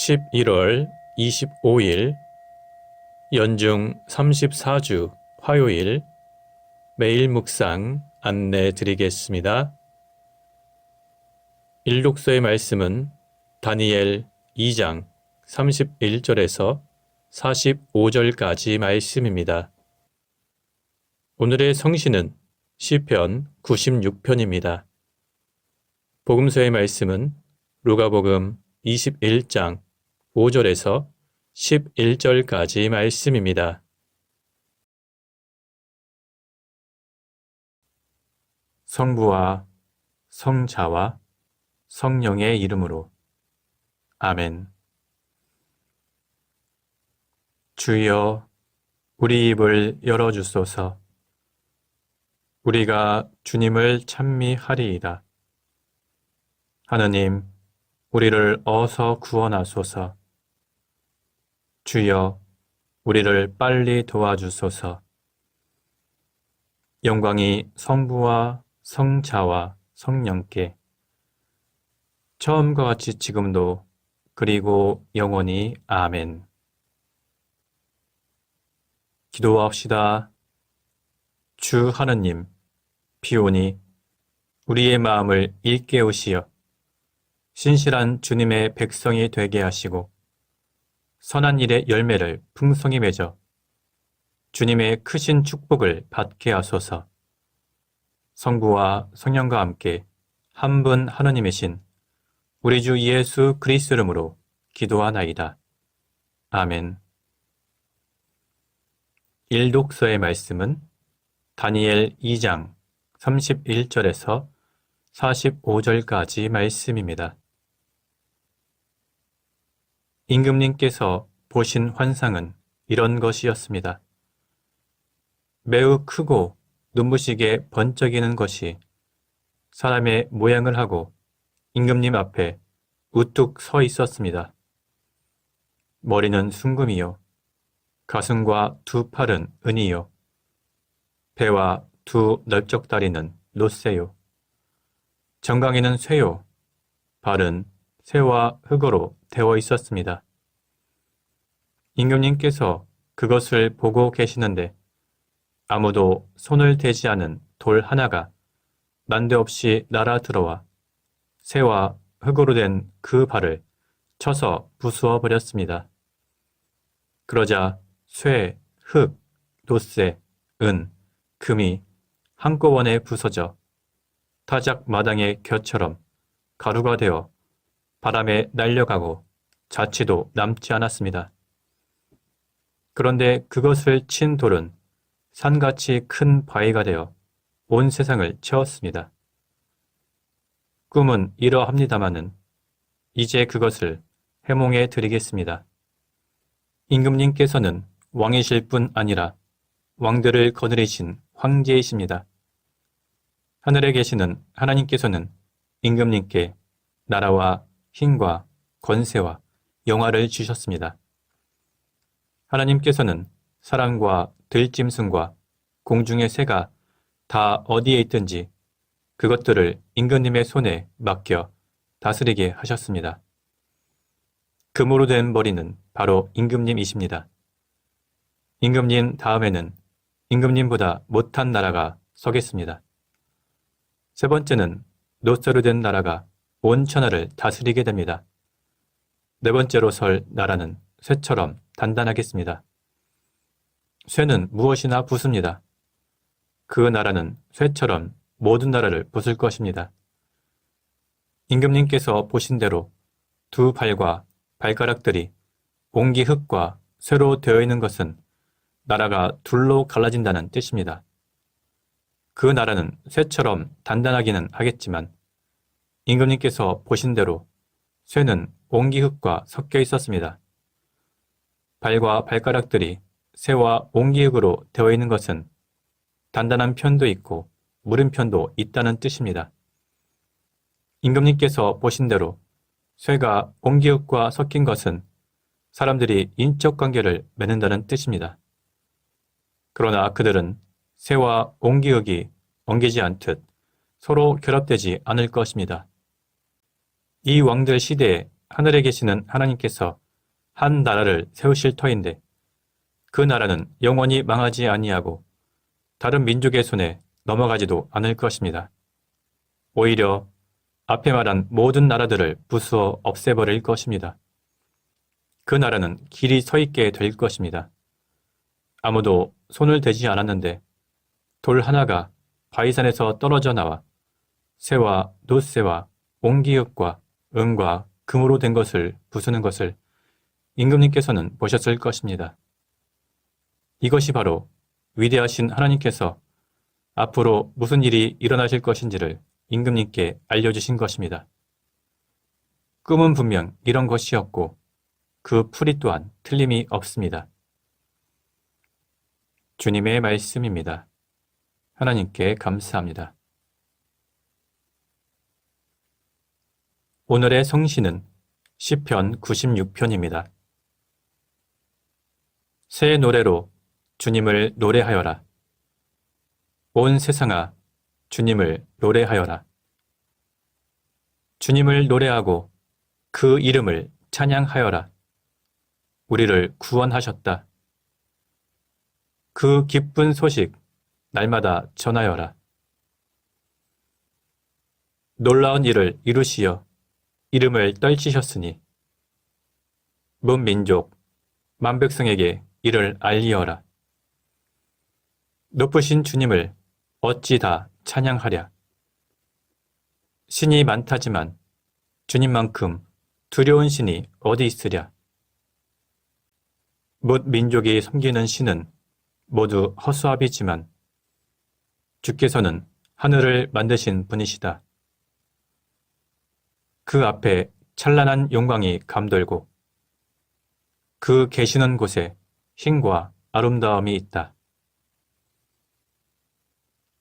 11월 25일 연중 34주 화요일 매일 묵상 안내 드리겠습니다. 일독서의 말씀은 다니엘 2장 31절에서 45절까지 말씀입니다. 오늘의 성신은 시편 96편입니다. 복음서의 말씀은 루가복음 21장 5절에서 11절까지 말씀입니다. 성부와 성자와 성령의 이름으로 아멘. 주여, 우리 입을 열어주소서. 우리가 주님을 찬미하리이다. 하느님, 우리를 어서 구원하소서. 주여, 우리를 빨리 도와주소서. 영광이 성부와 성자와 성령께 처음과 같이 지금도 그리고 영원히 아멘. 기도합시다. 주 하느님, 비오니 우리의 마음을 일깨우시어 신실한 주님의 백성이 되게 하시고 선한 일의 열매를 풍성히 맺어 주님의 크신 축복을 받게 하소서. 성부와 성령과 함께 한 분 하느님이신 우리 주 예수 그리스도 이름으로 기도하나이다. 아멘. 일독서의 말씀은 다니엘 2장 31절에서 45절까지 말씀입니다. 임금님께서 보신 환상은 이런 것이었습니다. 매우 크고 눈부시게 번쩍이는 것이 사람의 모양을 하고 임금님 앞에 우뚝 서 있었습니다. 머리는 순금이요, 가슴과 두 팔은 은이요, 배와 두 넓적다리는 롯새요, 정강이는 쇠요, 발은 새와 흙으로 되어 있었습니다. 임금님께서 그것을 보고 계시는데 아무도 손을 대지 않은 돌 하나가 난데없이 날아 들어와 새와 흙으로 된 그 발을 쳐서 부수어 버렸습니다. 그러자 쇠, 흙, 롯새, 은, 금이 한꺼번에 부서져 타작 마당의 곁처럼 가루가 되어 바람에 날려가고 자취도 남지 않았습니다. 그런데 그것을 친 돌은 산같이 큰 바위가 되어 온 세상을 채웠습니다. 꿈은 이러합니다마는 이제 그것을 해몽해 드리겠습니다. 임금님께서는 왕이실 뿐 아니라 왕들을 거느리신 황제이십니다. 하늘에 계시는 하나님께서는 임금님께 나라와 힘과 권세와 영화를 주셨습니다. 하나님께서는 사람과 들짐승과 공중의 새가 다 어디에 있든지 그것들을 임금님의 손에 맡겨 다스리게 하셨습니다. 금으로 된 머리는 바로 임금님이십니다. 임금님 다음에는 임금님보다 못한 나라가 서겠습니다. 세 번째는 롯새로 된 나라가 온 천하를 다스리게 됩니다. 네 번째로 설 나라는 쇠처럼 단단하겠습니다. 쇠는 무엇이나 부숩니다. 그 나라는 쇠처럼 모든 나라를 부술 것입니다. 임금님께서 보신 대로 두 발과 발가락들이 옹기 흙과 쇠로 되어 있는 것은 나라가 둘로 갈라진다는 뜻입니다. 그 나라는 쇠처럼 단단하기는 하겠지만 임금님께서 보신 대로 쇠는 옹기 흙과 섞여 있었습니다. 발과 발가락들이 쇠와 옹기 흙으로 되어 있는 것은 단단한 편도 있고 무른 편도 있다는 뜻입니다. 임금님께서 보신 대로 쇠가 옹기 흙과 섞인 것은 사람들이 인적 관계를 맺는다는 뜻입니다. 그러나 그들은 쇠와 옹기 흙이 엉기지 않듯 서로 결합되지 않을 것입니다. 이 왕들 시대에 하늘에 계시는 하나님께서 한 나라를 세우실 터인데 그 나라는 영원히 망하지 아니하고 다른 민족의 손에 넘어가지도 않을 것입니다. 오히려 앞에 말한 모든 나라들을 부수어 없애버릴 것입니다. 그 나라는 길이 서 있게 될 것입니다. 아무도 손을 대지 않았는데 돌 하나가 바위산에서 떨어져 나와 새와 놋새와 옹기흙과 은과 금으로 된 것을 부수는 것을 임금님께서는 보셨을 것입니다. 이것이 바로 위대하신 하나님께서 앞으로 무슨 일이 일어나실 것인지를 임금님께 알려주신 것입니다. 꿈은 분명 이런 것이었고 그 풀이 또한 틀림이 없습니다. 주님의 말씀입니다. 하나님께 감사합니다. 오늘의 성시는 시편 96편입니다. 새 노래로 주님을 노래하여라. 온 세상아 주님을 노래하여라. 주님을 노래하고 그 이름을 찬양하여라. 우리를 구원하셨다. 그 기쁜 소식 날마다 전하여라. 놀라운 일을 이루시어 이름을 떨치셨으니 문 민족 만백성에게 이를 알리어라. 높으신 주님을 어찌 다 찬양하랴. 신이 많다지만 주님만큼 두려운 신이 어디 있으랴. 뭇 민족이 섬기는 신은 모두 허수아비지만 주께서는 하늘을 만드신 분이시다. 그 앞에 찬란한 영광이 감돌고 그 계시는 곳에 힘과 아름다움이 있다.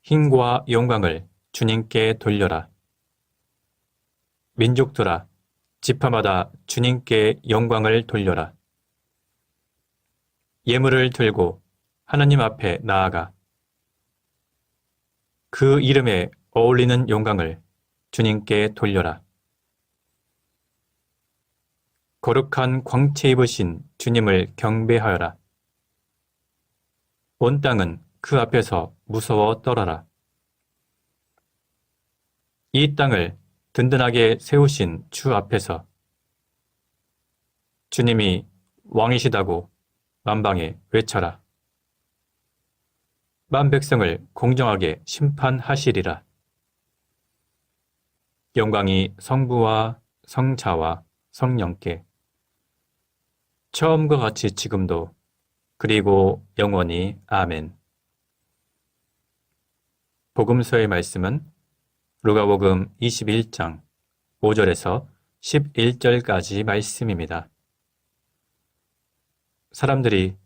힘과 영광을 주님께 돌려라. 민족들아, 지파마다 주님께 영광을 돌려라. 예물을 들고 하나님 앞에 나아가 그 이름에 어울리는 영광을 주님께 돌려라. 거룩한 광채 입으신 주님을 경배하여라. 온 땅은 그 앞에서 무서워 떨어라. 이 땅을 든든하게 세우신 주 앞에서 주님이 왕이시다고 만방에 외쳐라. 만백성을 공정하게 심판하시리라. 영광이 성부와 성자와 성령께 처음과 같이 지금도 그리고 영원히 아멘. 복음서의 말씀은 루가복음 21장 5절에서 11절까지 말씀입니다. 사람들이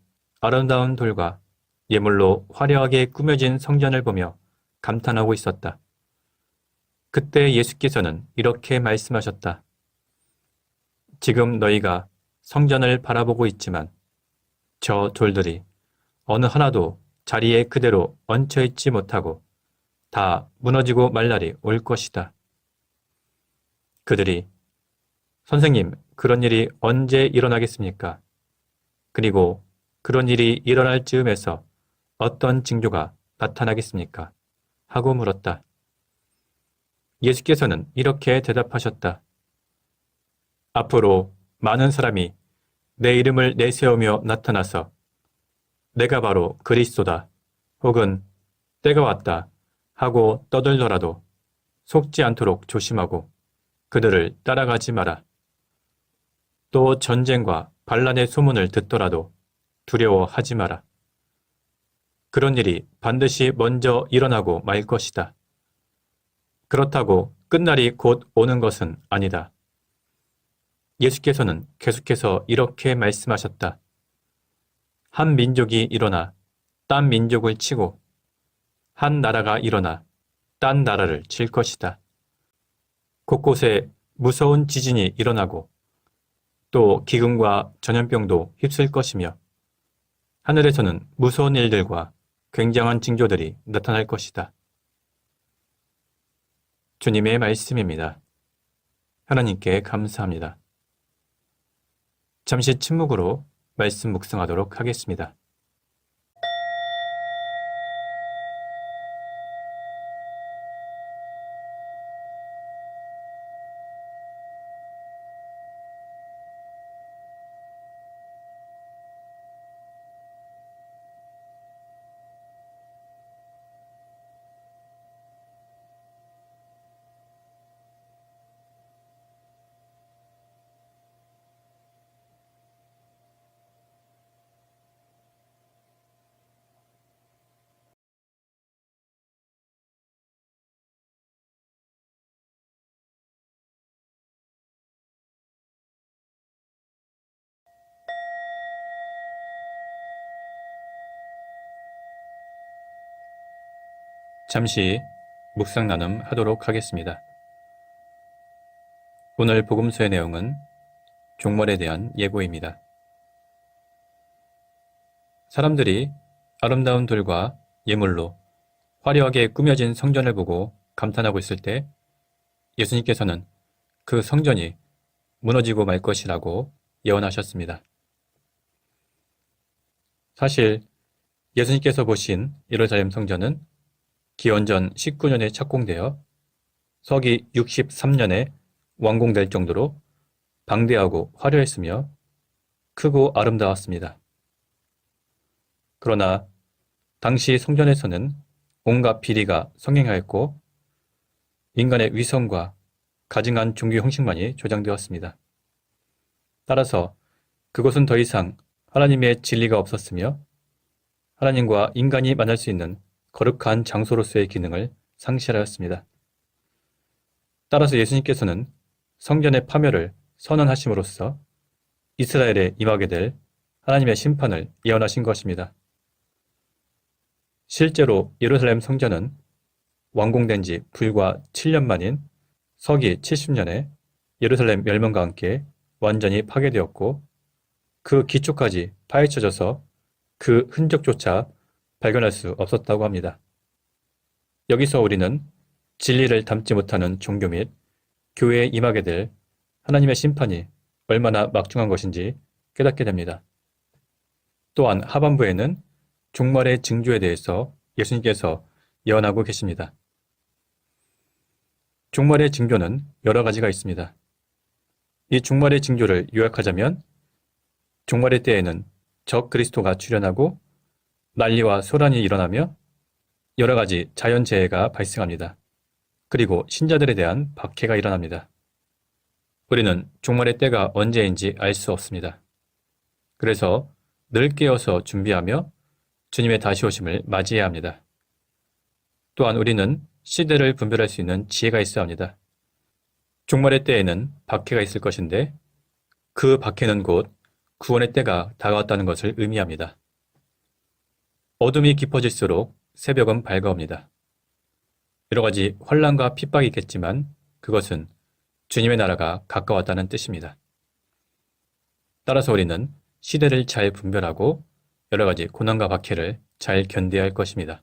아름다운 돌과 예물로 화려하게 꾸며진 성전을 보며 감탄하고 있었다. 그때 예수께서는 이렇게 말씀하셨다. 지금 너희가 성전을 바라보고 있지만 저 돌들이 어느 하나도 자리에 그대로 얹혀 있지 못하고 다 무너지고 말 날이 올 것이다. 그들이 선생님, 그런 일이 언제 일어나겠습니까? 그리고 그런 일이 일어날 즈음에서 어떤 징조가 나타나겠습니까? 하고 물었다. 예수께서는 이렇게 대답하셨다. 앞으로 많은 사람이 내 이름을 내세우며 나타나서 내가 바로 그리스도다 혹은 때가 왔다 하고 떠들더라도 속지 않도록 조심하고 그들을 따라가지 마라. 또 전쟁과 반란의 소문을 듣더라도 두려워하지 마라. 그런 일이 반드시 먼저 일어나고 말 것이다. 그렇다고 끝날이 곧 오는 것은 아니다. 예수께서는 계속해서 이렇게 말씀하셨다. 한 민족이 일어나 딴 민족을 치고 한 나라가 일어나 딴 나라를 칠 것이다. 곳곳에 무서운 지진이 일어나고 또 기근과 전염병도 휩쓸 것이며 하늘에서는 무서운 일들과 굉장한 징조들이 나타날 것이다. 주님의 말씀입니다. 하나님께 감사합니다. 잠시 침묵으로 말씀 묵상하도록 하겠습니다. 잠시 묵상 나눔 하도록 하겠습니다. 오늘 복음서의 내용은 종말에 대한 예고입니다. 사람들이 아름다운 돌과 예물로 화려하게 꾸며진 성전을 보고 감탄하고 있을 때 예수님께서는 그 성전이 무너지고 말 것이라고 예언하셨습니다. 사실 예수님께서 보신 예루살렘 성전은 기원전 19년에 착공되어 서기 63년에 완공될 정도로 방대하고 화려했으며 크고 아름다웠습니다. 그러나 당시 성전에서는 온갖 비리가 성행하였고 인간의 위선과 가증한 종교 형식만이 조장되었습니다. 따라서 그곳은 더 이상 하나님의 진리가 없었으며 하나님과 인간이 만날 수 있는 거룩한 장소로서의 기능을 상실하였습니다. 따라서 예수님께서는 성전의 파멸을 선언하심으로써 이스라엘에 임하게 될 하나님의 심판을 예언하신 것입니다. 실제로 예루살렘 성전은 완공된 지 불과 7년 만인 서기 70년에 예루살렘 멸망과 함께 완전히 파괴되었고 그 기초까지 파헤쳐져서 그 흔적조차 발견할 수 없었다고 합니다. 여기서 우리는 진리를 담지 못하는 종교 및 교회에 임하게 될 하나님의 심판이 얼마나 막중한 것인지 깨닫게 됩니다. 또한 하반부에는 종말의 징조에 대해서 예수님께서 예언하고 계십니다. 종말의 징조는 여러 가지가 있습니다. 이 종말의 징조를 요약하자면 종말의 때에는 적 그리스도가 출현하고 난리와 소란이 일어나며 여러 가지 자연재해가 발생합니다. 그리고 신자들에 대한 박해가 일어납니다. 우리는 종말의 때가 언제인지 알 수 없습니다. 그래서 늘 깨어서 준비하며 주님의 다시 오심을 맞이해야 합니다. 또한 우리는 시대를 분별할 수 있는 지혜가 있어야 합니다. 종말의 때에는 박해가 있을 것인데 그 박해는 곧 구원의 때가 다가왔다는 것을 의미합니다. 어둠이 깊어질수록 새벽은 밝아옵니다. 여러 가지 환난과 핍박이 있겠지만 그것은 주님의 나라가 가까웠다는 뜻입니다. 따라서 우리는 시대를 잘 분별하고 여러 가지 고난과 박해를 잘 견뎌야 할 것입니다.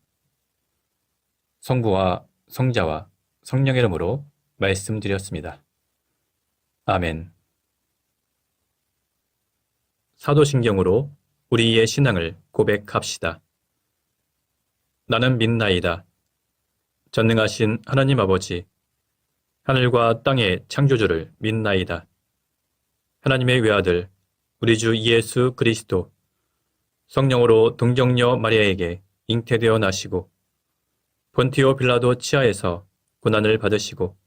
성부와 성자와 성령의 이름으로 말씀드렸습니다. 아멘. 사도신경으로 우리의 신앙을 고백합시다. 나는 믿나이다. 전능하신 하나님 아버지, 하늘과 땅의 창조주를 믿나이다. 하나님의 외아들, 우리 주 예수 그리스도, 성령으로 동정녀 마리아에게 잉태되어 나시고 본티오 빌라도 치하에서 고난을 받으시고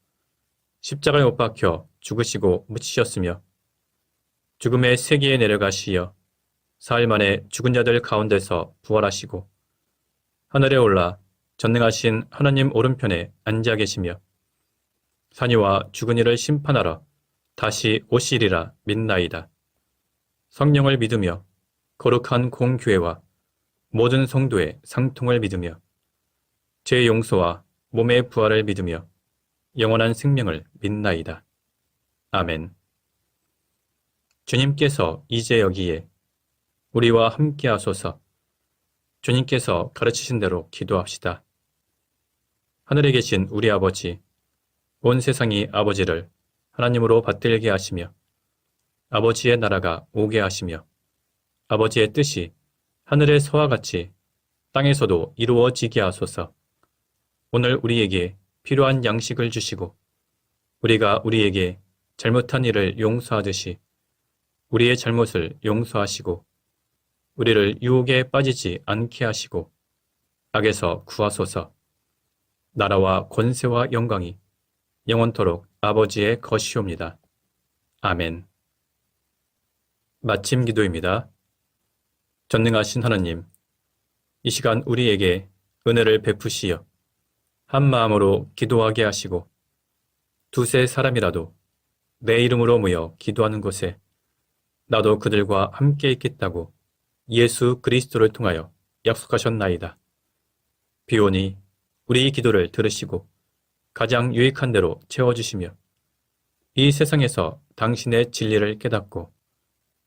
십자가에 못 박혀 죽으시고 묻히셨으며 죽음의 세계에 내려가시어 사흘 만에 죽은 자들 가운데서 부활하시고 하늘에 올라 전능하신 하나님 오른편에 앉아 계시며 산이와 죽은 이를 심판하러 다시 오시리라 믿나이다. 성령을 믿으며 거룩한 공교회와 모든 성도의 상통을 믿으며 죄 용서와 몸의 부활을 믿으며 영원한 생명을 믿나이다. 아멘. 주님께서 이제 여기에 우리와 함께 하소서. 주님께서 가르치신 대로 기도합시다. 하늘에 계신 우리 아버지, 온 세상이 아버지를 하나님으로 받들게 하시며 아버지의 나라가 오게 하시며 아버지의 뜻이 하늘에서와 같이 땅에서도 이루어지게 하소서. 오늘 우리에게 필요한 양식을 주시고 우리가 우리에게 잘못한 일을 용서하듯이 우리의 잘못을 용서하시고 우리를 유혹에 빠지지 않게 하시고 악에서 구하소서. 나라와 권세와 영광이 영원토록 아버지의 것이옵니다. 아멘. 마침 기도입니다. 전능하신 하나님, 이 시간 우리에게 은혜를 베푸시어 한 마음으로 기도하게 하시고 두세 사람이라도 내 이름으로 모여 기도하는 곳에 나도 그들과 함께 있겠다고 예수 그리스도를 통하여 약속하셨나이다. 비오니 우리 기도를 들으시고 가장 유익한 대로 채워주시며 이 세상에서 당신의 진리를 깨닫고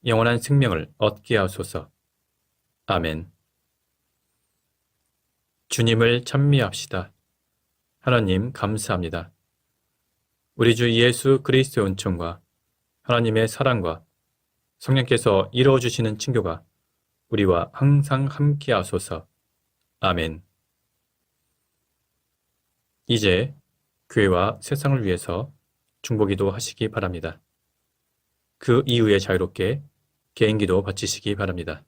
영원한 생명을 얻게 하소서. 아멘. 주님을 찬미합시다. 하나님 감사합니다. 우리 주 예수 그리스도의 은총과 하나님의 사랑과 성령께서 이루어주시는 친교가 우리와 항상 함께 하소서. 아멘. 이제 교회와 세상을 위해서 중보기도 하시기 바랍니다. 그 이후에 자유롭게 개인기도 바치시기 바랍니다.